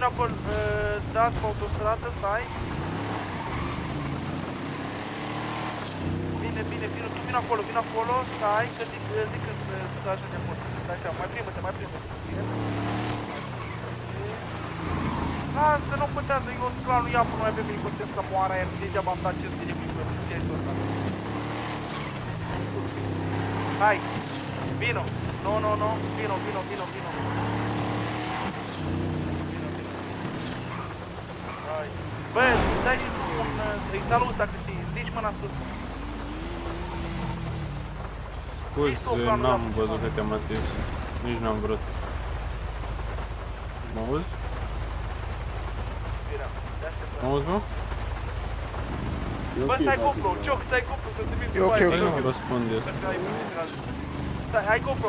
vino acolo, dați pe autostradă, stai. Bine, tu vino acolo, stai, că zic când să așa de acolo. Stai așa, mai primă-te. Lasă, nu contează, eu planul ia până noi avem elicopter să moară aia, degeaba am dat 500 de mii pe chestia ăsta. Hai, vino, nu, vino. Hai. Bă, dai și tu îi salut dacă știi, ridici mâna sus. Scuze, n-am văzut că te-am atins, nici n-am vrut. Mă auzi? Mă auzi, mă? Bă, stai GoPro, Cioc, stai GoPro, să te vin cu Păi baie. nu răspunde. Stai, ai GoPro.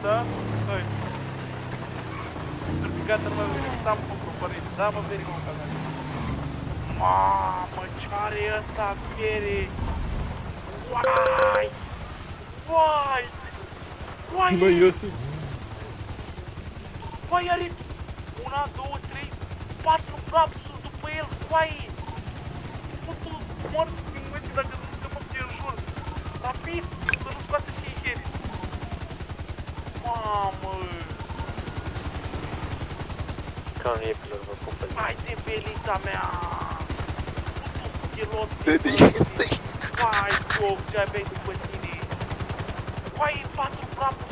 Da? Hai. Gata, nu mai vine, am GoPro, părinte, da, mă, veri cu mea. Mamă, ce-are ăsta, fiere? Uai! Bă, Iosif! Băi, are 1, 2, 3, 4 capsuli după el, coaie! Putul mor din momentul dacă nu scăpăm de el jur. Rapid, să nu scoate fiecare. Mamă! Carnivore, vă pupă. Hai de belita mea! Putul stilot! Vai, Cioc, ce aveai după tine? Coaie, 4 capsuli!